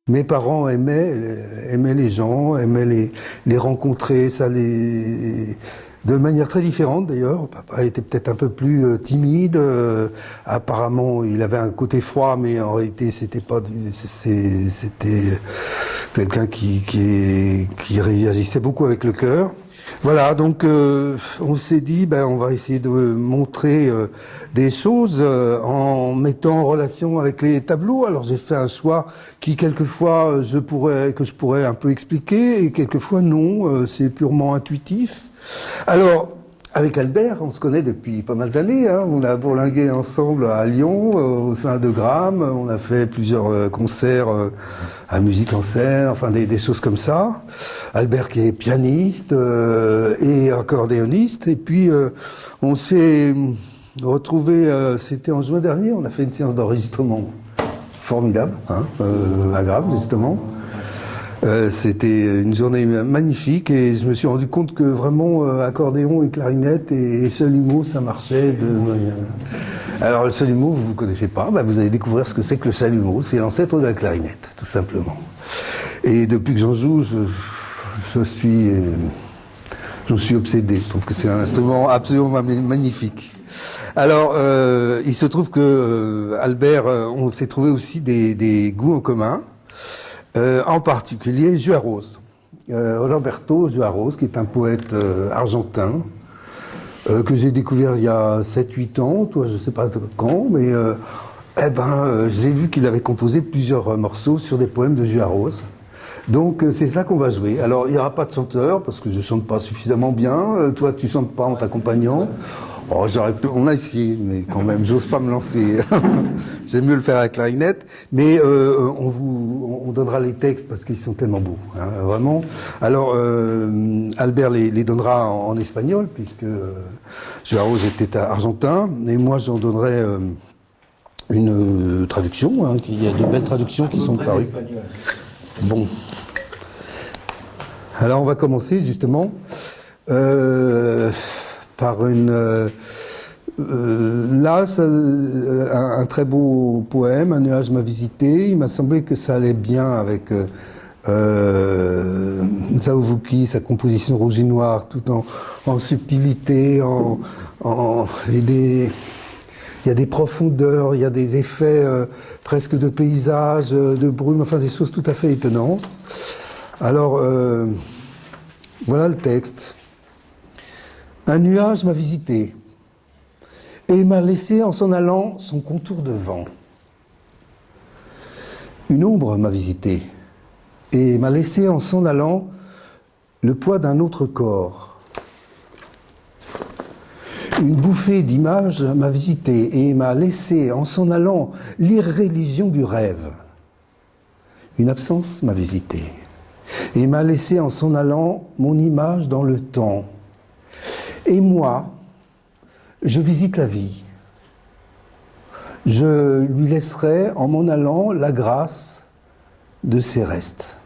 Mes parents aimaient les gens, aimaient les rencontrer, de manière très différente d'ailleurs. Papa était peut-être un peu plus timide. Apparemment, il avait un côté froid, mais en réalité, c'était pas, c'était quelqu'un qui réagissait beaucoup avec le cœur. Voilà, donc on s'est dit, ben, on va essayer de montrer des choses en mettant en relation avec les tableaux. Alors j'ai fait un choix qui quelquefois que je pourrais un peu expliquer et quelquefois non, c'est purement intuitif. Alors avec Albert, on se connaît depuis pas mal d'années. Hein. On a bourlingué ensemble à Lyon, au sein de Gramme. On a fait plusieurs concerts à musique en scène, enfin des choses comme ça. Albert qui est pianiste et accordéoniste. Et puis on s'est retrouvé, c'était en juin dernier, on a fait une séance d'enregistrement formidable, hein, à Gramme justement. C'était une journée magnifique et je me suis rendu compte que vraiment accordéon et clarinette et chalumeau ça marchait de manière... Alors le chalumeau vous ne connaissez pas, bah, vous allez découvrir ce que c'est que le chalumeau, c'est l'ancêtre de la clarinette tout simplement. Et depuis que j'en joue, j'en suis obsédé, je trouve que c'est un instrument absolument magnifique. Alors il se trouve que Albert, on s'est trouvé aussi des goûts en commun. En particulier Juarros, Roberto Juarros, qui est un poète argentin, que j'ai découvert il y a 7-8 ans, toi je ne sais pas quand, mais j'ai vu qu'il avait composé plusieurs morceaux sur des poèmes de Juarros. Donc c'est ça qu'on va jouer. Alors il n'y aura pas de chanteur, parce que je ne chante pas suffisamment bien, toi tu ne chantes pas en t'accompagnant. Oh, on a essayé, mais quand même, j'ose pas me lancer. J'aime mieux le faire à la clarinette, mais on donnera les textes parce qu'ils sont tellement beaux, hein, vraiment. Alors, Albert les donnera en espagnol, puisque Joao était argentin, et moi j'en donnerai une traduction, hein, il y a de belles traductions qui sont parues. Bon. Alors on va commencer justement par un très beau poème, Un nuage m'a visité. Il m'a semblé que ça allait bien avec Zaouvuki, sa composition rouge et noir, tout en subtilité, il y a des profondeurs, il y a des effets presque de paysage, de brume, enfin des choses tout à fait étonnantes. Alors, voilà le texte. Un nuage m'a visité et m'a laissé en s'en allant son contour de vent. Une ombre m'a visité et m'a laissé en s'en allant le poids d'un autre corps. Une bouffée d'images m'a visité et m'a laissé en s'en allant l'irréligion du rêve. Une absence m'a visité et m'a laissé en s'en allant mon image dans le temps. Et moi, je visite la vie. Je lui laisserai, en m'en allant, la grâce de ses restes.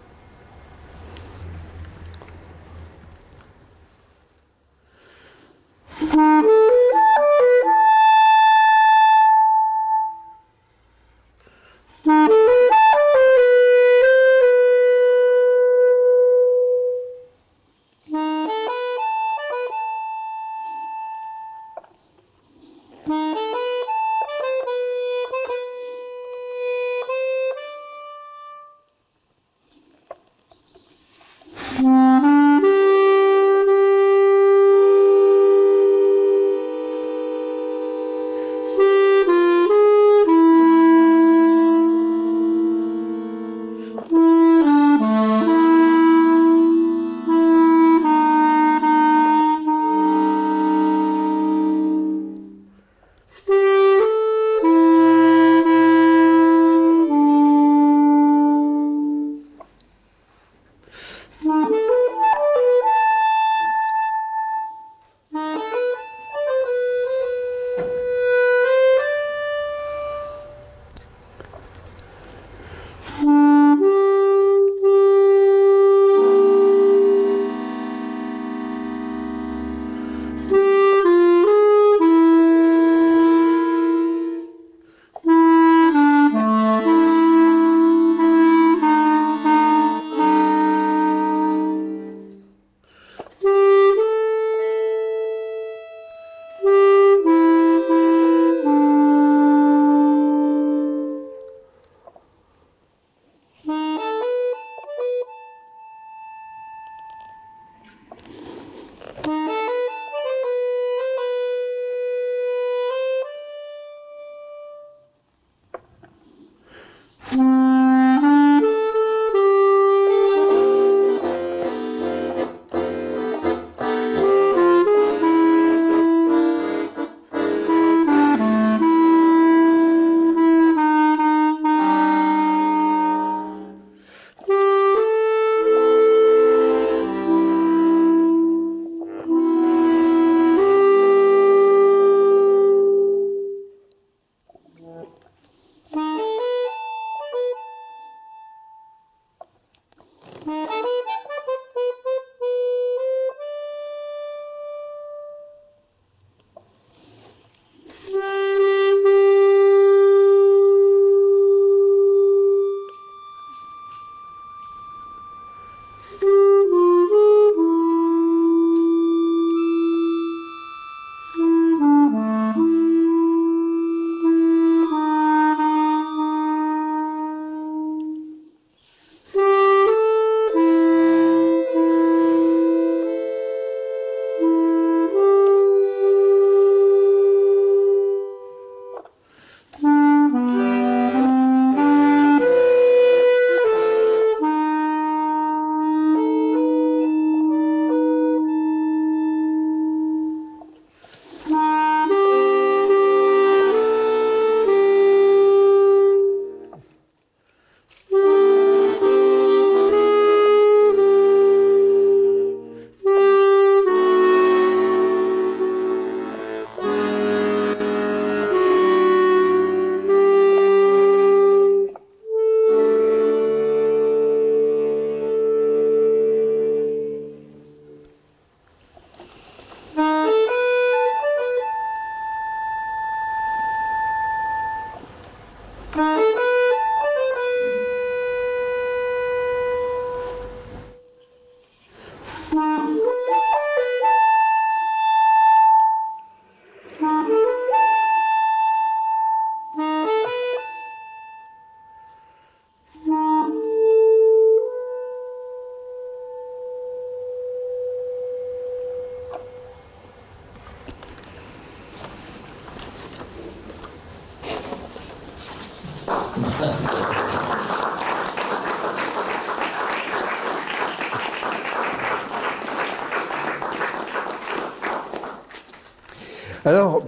Alors,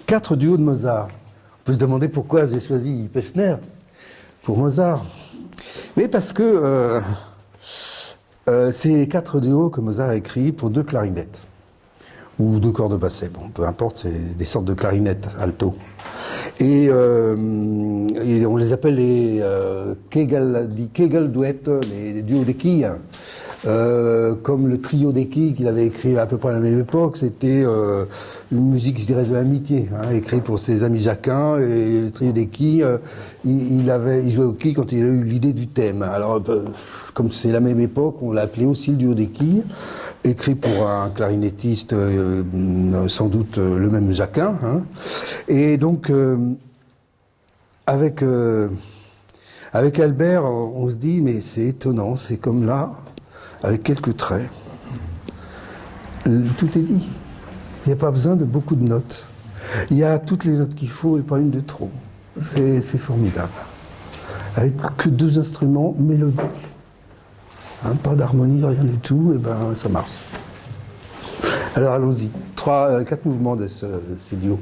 4 duos de Mozart. On peut se demander pourquoi j'ai choisi Peffner pour Mozart. Mais parce que c'est 4 duos que Mozart a écrits pour 2 clarinettes. Ou 2 cordes de basset, bon, peu importe, c'est des sortes de clarinettes alto. Et on les appelle les Kegel duets, les duos des quilles. Comme le trio des quilles qu'il avait écrit à peu près à la même époque, c'était une musique, je dirais, de l'amitié, hein, écrit pour ses amis jacquins. Et le trio des quilles, il jouait aux quilles quand il a eu l'idée du thème. Alors, comme c'est la même époque, on l'a appelé aussi le duo des quilles, écrit pour un clarinettiste, sans doute le même jacquin. Hein. Et donc, avec Albert, on se dit, mais c'est étonnant, c'est comme là, avec quelques traits. Tout est dit. Il n'y a pas besoin de beaucoup de notes. Il y a toutes les notes qu'il faut et pas une de trop. C'est formidable. Avec que 2 instruments mélodiques. Hein, pas d'harmonie, rien du tout, et ben ça marche. Alors allons-y. 4 mouvements de ces duos.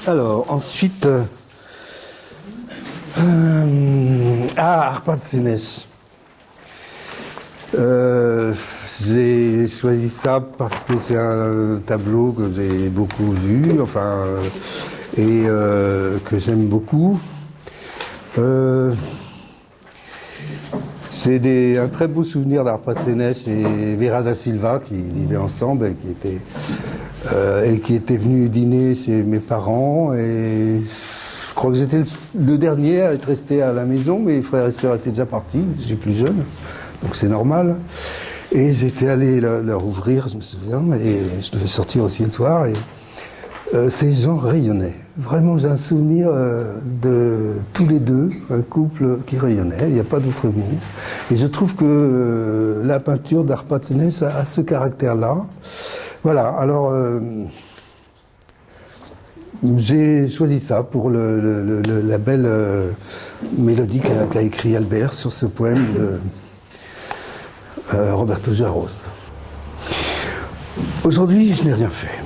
Alors, ensuite, Arpad Színes. J'ai choisi ça parce que c'est un tableau que j'ai beaucoup vu, enfin, et que j'aime beaucoup. J'ai un très beau souvenir d'Arpad Színes et Vera da Silva qui vivaient ensemble et qui étaient venus dîner chez mes parents. Et je crois que j'étais le dernier à être resté à la maison. Mes frères et sœurs étaient déjà partis, je suis plus jeune, donc c'est normal. Et j'étais allé leur ouvrir, je me souviens, et je devais sortir aussi le soir. Et ces gens rayonnaient. Vraiment, j'ai un souvenir de tous les deux, un couple qui rayonnait, il n'y a pas d'autre mot. Et je trouve que la peinture d'Arpad Színes a ce caractère-là. Voilà, alors j'ai choisi ça pour la belle mélodie qu'a écrit Albert sur ce poème de Roberto Jaros. Aujourd'hui, je n'ai rien fait.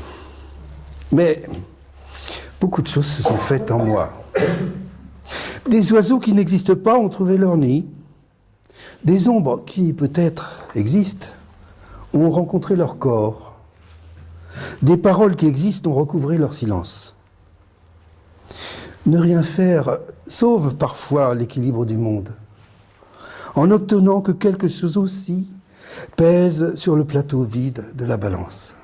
Mais beaucoup de choses se sont faites en moi. Des oiseaux qui n'existent pas ont trouvé leur nid. Des ombres qui, peut-être, existent, ont rencontré leur corps. Des paroles qui existent ont recouvré leur silence. Ne rien faire sauve parfois l'équilibre du monde, en obtenant que quelque chose aussi pèse sur le plateau vide de la balance.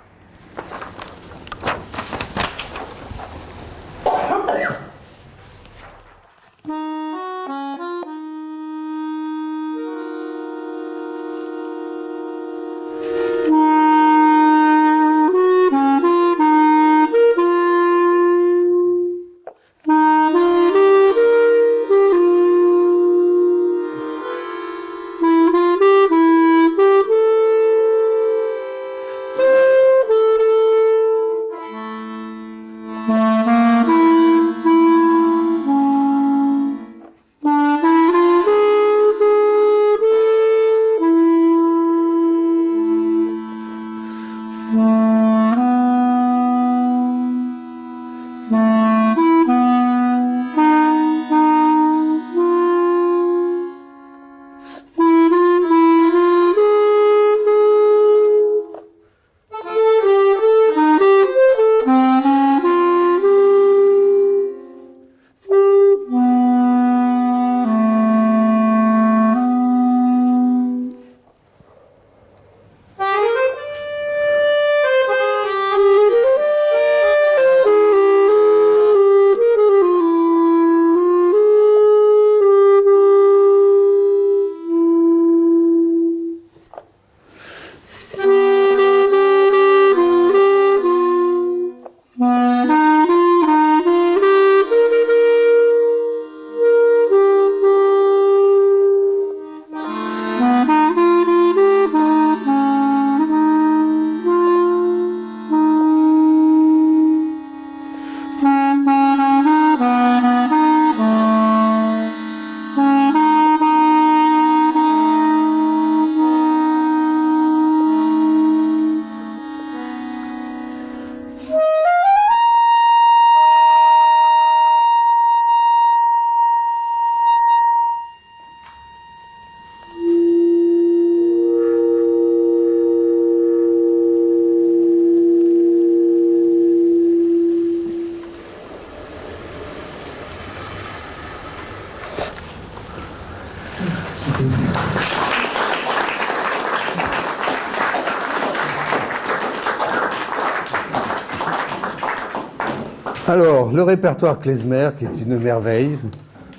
Alors, le répertoire klezmer, qui est une merveille,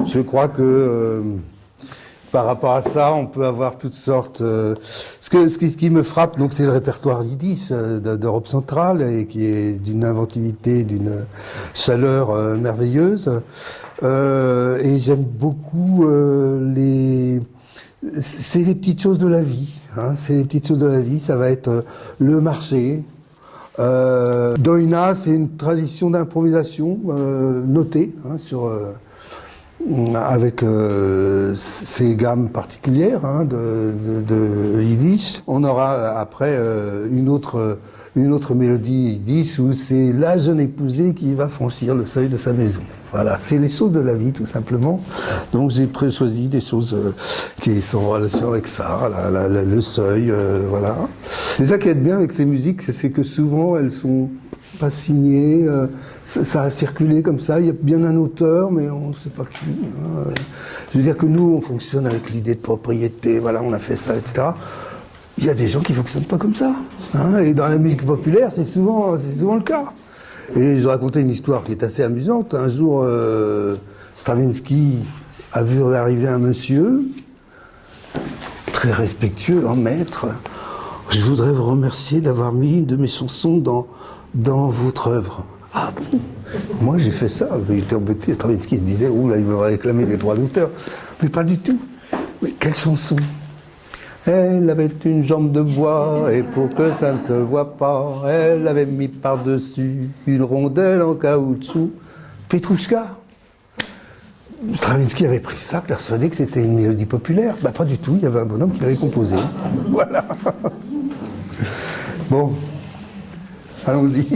je crois que par rapport à ça, on peut avoir toutes sortes... Ce qui me frappe, donc, c'est le répertoire yiddish d'Europe centrale, et qui est d'une inventivité, d'une chaleur merveilleuse. Et j'aime beaucoup c'est les petites choses de la vie. Hein, c'est les petites choses de la vie, ça va être le marché. Doina, c'est une tradition d'improvisation notée hein, sur avec ces gammes particulières hein, de yiddish. On aura après une autre mélodie yiddish où c'est la jeune épousée qui va franchir le seuil de sa maison. Voilà, c'est les choses de la vie tout simplement. Donc j'ai choisi des choses qui sont en relation avec ça, le seuil, voilà. C'est ça qui est bien avec ces musiques, c'est que souvent elles sont pas signées, ça a circulé comme ça, il y a bien un auteur, mais on ne sait pas qui. Hein. Je veux dire que nous, on fonctionne avec l'idée de propriété, voilà, on a fait ça, etc. Il y a des gens qui ne fonctionnent pas comme ça. Hein, et dans la musique populaire, c'est souvent le cas. Et je racontais une histoire qui est assez amusante. Un jour, Stravinsky a vu arriver un monsieur, très respectueux, en maître. Je voudrais vous remercier d'avoir mis une de mes chansons dans votre œuvre. Ah bon? Moi j'ai fait ça. J'ai été embêté. Stravinsky se disait, ouh là, il va réclamer les droits d'auteur. Mais pas du tout. Mais quelle chanson? Elle avait une jambe de bois, et pour que ça ne se voit pas, elle avait mis par-dessus une rondelle en caoutchouc. Petrouchka. Stravinsky avait pris ça, persuadé que c'était une mélodie populaire. Bah pas du tout, il y avait un bonhomme qui l'avait composé. Voilà. Bon, allons-y.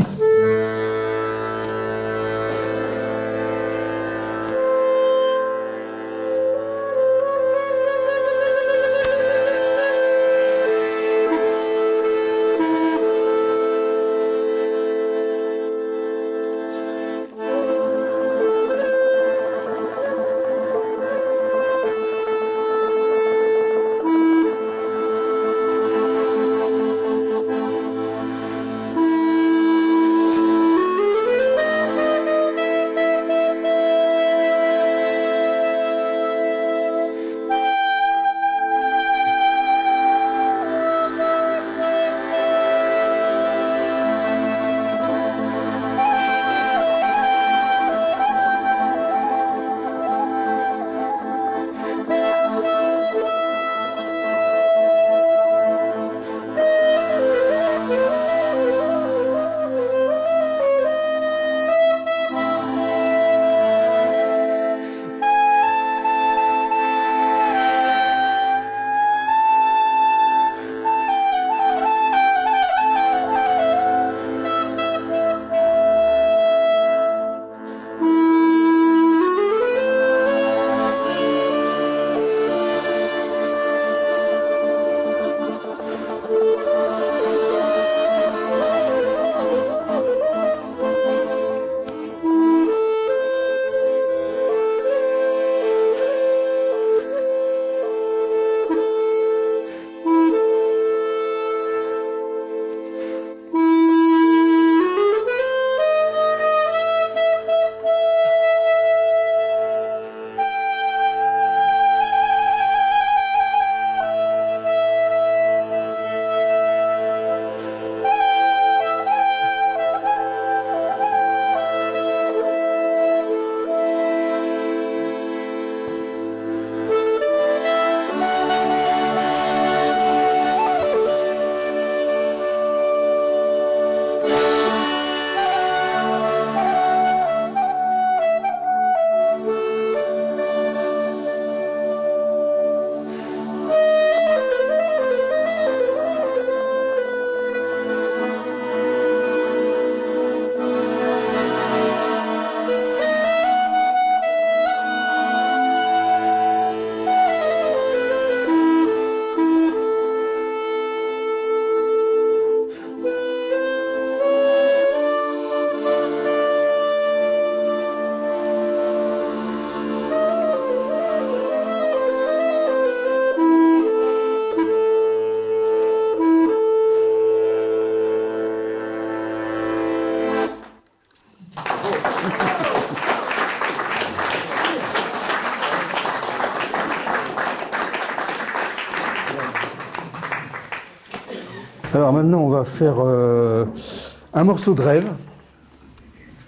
Alors maintenant, on va faire un morceau de rêve.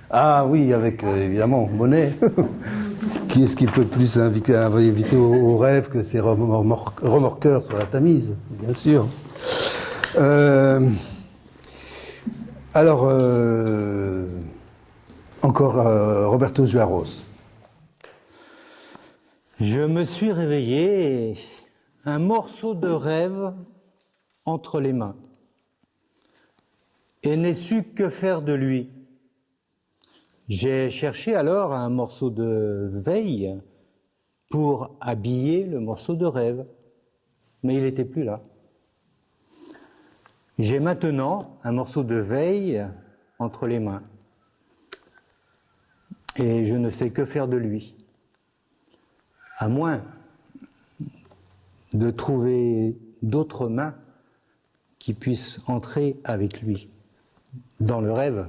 Ah oui, avec évidemment Monet. Qui est-ce qui peut plus inviter au rêve que ces remorqueurs sur la Tamise, bien sûr. Alors, encore Roberto Juarros. Je me suis réveillé, un morceau de rêve entre les mains, et n'ai su que faire de lui. J'ai cherché alors un morceau de veille pour habiller le morceau de rêve, mais il n'était plus là. J'ai maintenant un morceau de veille entre les mains, et je ne sais que faire de lui, à moins de trouver d'autres mains qui puissent entrer avec lui dans le rêve.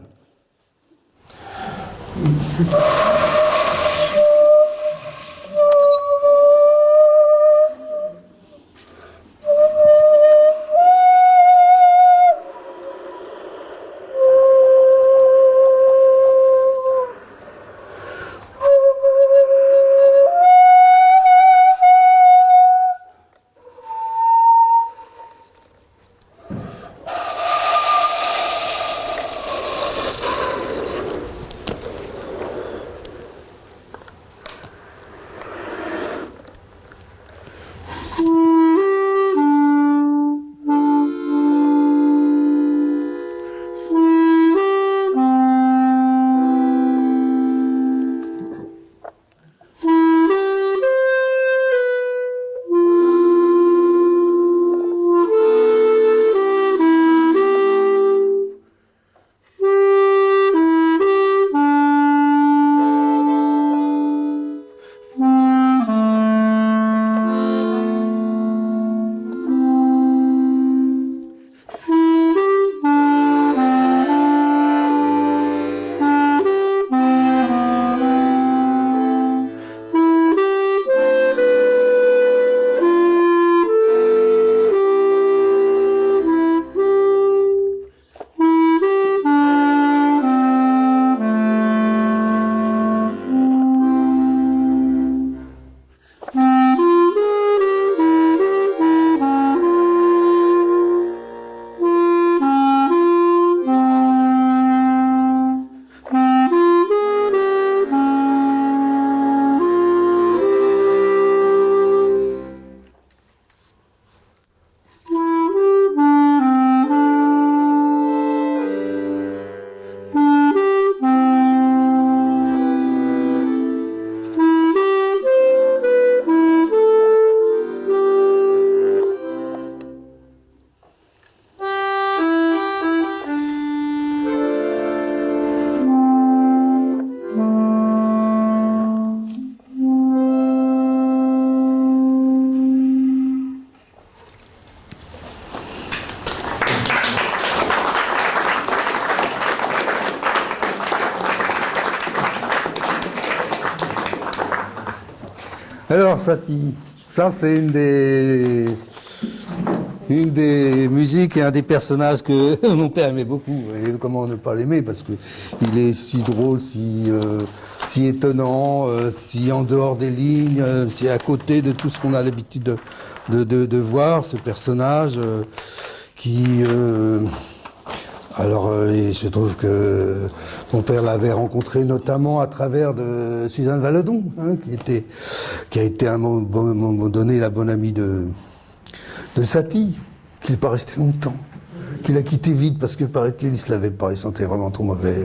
Alors, Satie, ça c'est une des musiques et un des personnages que mon père aimait beaucoup. Et comment ne pas l'aimer, parce que il est si drôle, si étonnant, si en dehors des lignes, si à côté de tout ce qu'on a l'habitude de voir, ce personnage qui... il se trouve que mon père l'avait rencontré notamment à travers de Suzanne Valadon, hein, qui a été à un moment donné la bonne amie de Satie, qui n'est pas resté longtemps, qu'il a quitté vite parce que paraît-il, il se l'avait pas, il sentait vraiment trop mauvais.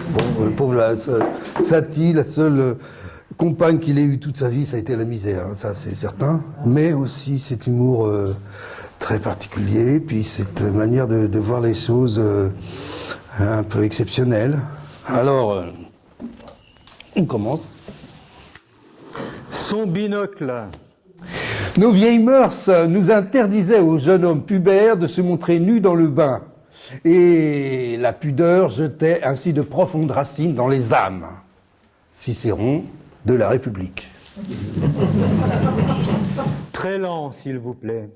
Bon, le pauvre Satie, la seule compagne qu'il ait eue toute sa vie, ça a été la misère, hein, ça c'est certain, mais aussi cet humour très particulier, puis cette manière de voir les choses un peu exceptionnelle. Alors, on commence. Son binocle. Nos vieilles mœurs nous interdisaient aux jeunes hommes pubères de se montrer nus dans le bain. Et la pudeur jetait ainsi de profondes racines dans les âmes. Cicéron de la République. Très lent, s'il vous plaît.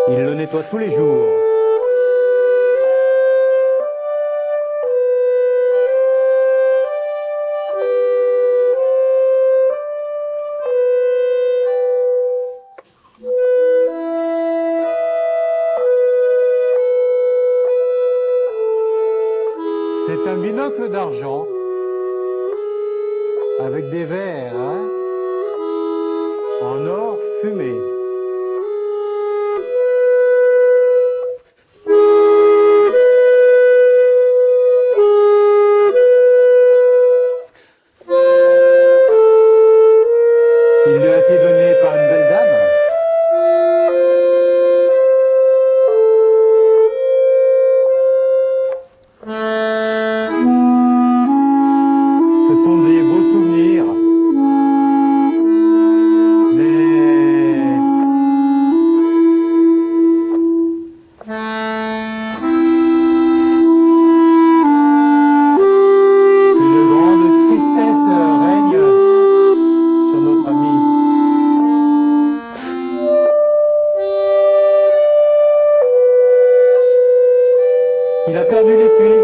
Il le nettoie tous les jours. binocle d'argent avec des verres en or fumé. Il lui a été donné par une belle dame. Ce sont des beaux souvenirs. Mais une grande tristesse règne sur notre ami. Il a perdu l'étui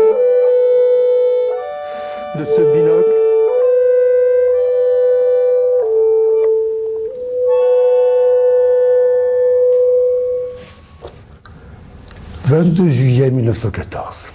de ce binocle. 22 juillet 1914.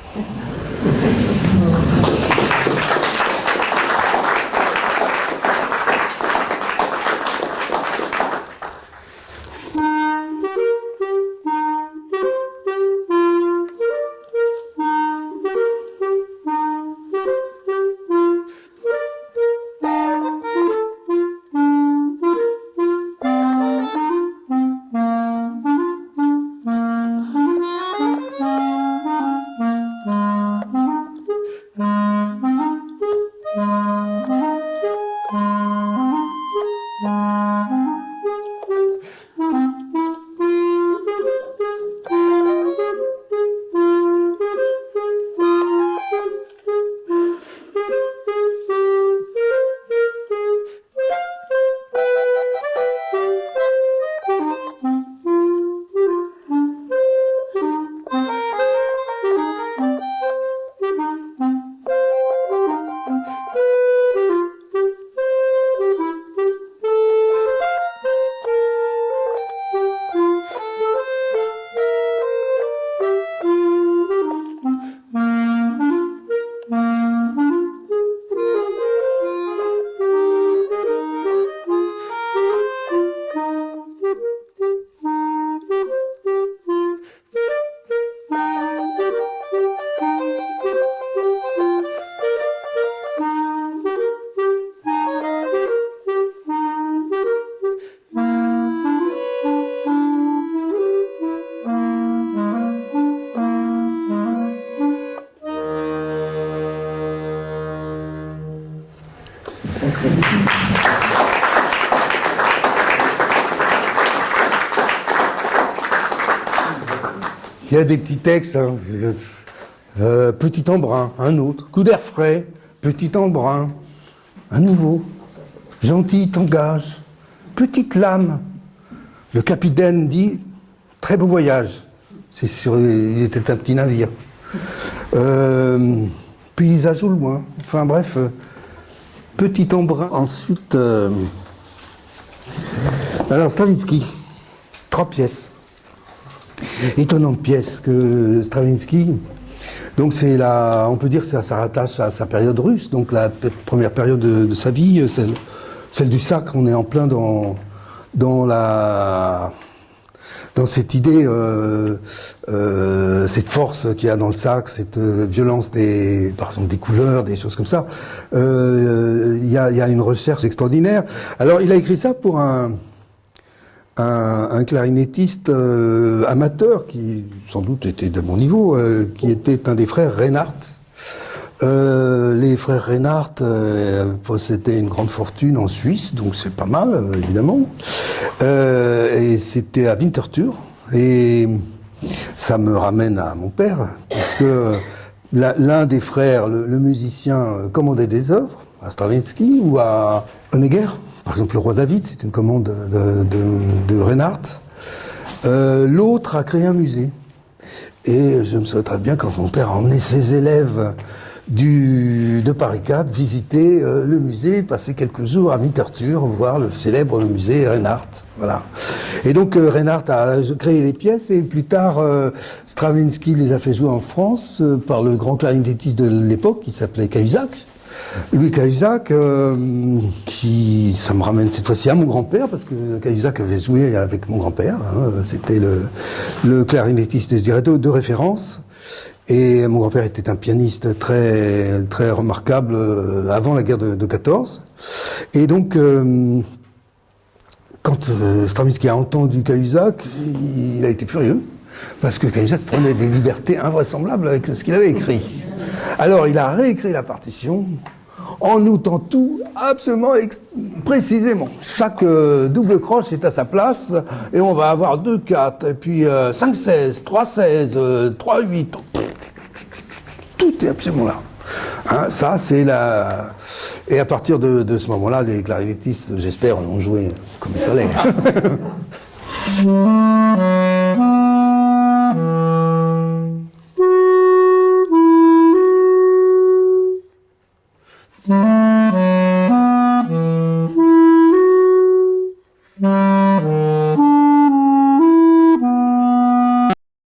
Il y a des petits textes, hein. Petit embrun, un autre, coup d'air frais, petit embrun, un nouveau, gentil tangage, petite lame. Le capitaine dit, très beau voyage. C'est sûr, il était un petit navire. Paysage au loin, enfin bref, petit embrun. Ensuite, alors Stravinsky, 3 pièces. Étonnante pièce que Stravinsky, donc c'est on peut dire que ça rattache à sa période russe, donc la première période de sa vie, celle du sacre. On est en plein dans cette idée, cette force qu'il y a dans le sacre, cette violence par exemple des couleurs, des choses comme ça. Il y a une recherche extraordinaire. Alors il a écrit ça pour un clarinettiste amateur qui sans doute était de mon niveau, qui était un des frères Reinhardt. Les frères Reinhardt possédaient une grande fortune en Suisse, donc c'est pas mal évidemment. Et c'était à Winterthur, et ça me ramène à mon père, puisque l'un des frères, le musicien, commandait des œuvres à Stravinsky ou à Honegger. Par exemple, le Roi David, c'est une commande de Reinhardt. L'autre a créé un musée. Et je me souviens très bien quand mon père a emmené ses élèves de Paris 4, visiter le musée, passer quelques jours à Winterthur, voir le célèbre musée Reinhardt. Voilà. Et donc Reinhardt a créé les pièces et plus tard Stravinsky les a fait jouer en France par le grand clarinettiste de l'époque qui s'appelait Cahuzac. Louis Cahuzac, qui, ça me ramène cette fois-ci à mon grand-père, parce que Cahuzac avait joué avec mon grand-père, hein, c'était le clarinettiste, je dirais, de référence. Et mon grand-père était un pianiste très, très remarquable avant la guerre de 14. Et donc, quand Stravinsky a entendu Cahuzac, il a été furieux, parce que Cahuzac prenait des libertés invraisemblables avec ce qu'il avait écrit. Alors, il a réécrit la partition en notant tout absolument précisément. Chaque double croche est à sa place, et on va avoir 2-4, et puis 5-16, 3-16, 3-8... Tout est absolument là. Hein, ça, c'est la... Et à partir de ce moment-là, les clarinettistes, j'espère, ont joué comme il fallait.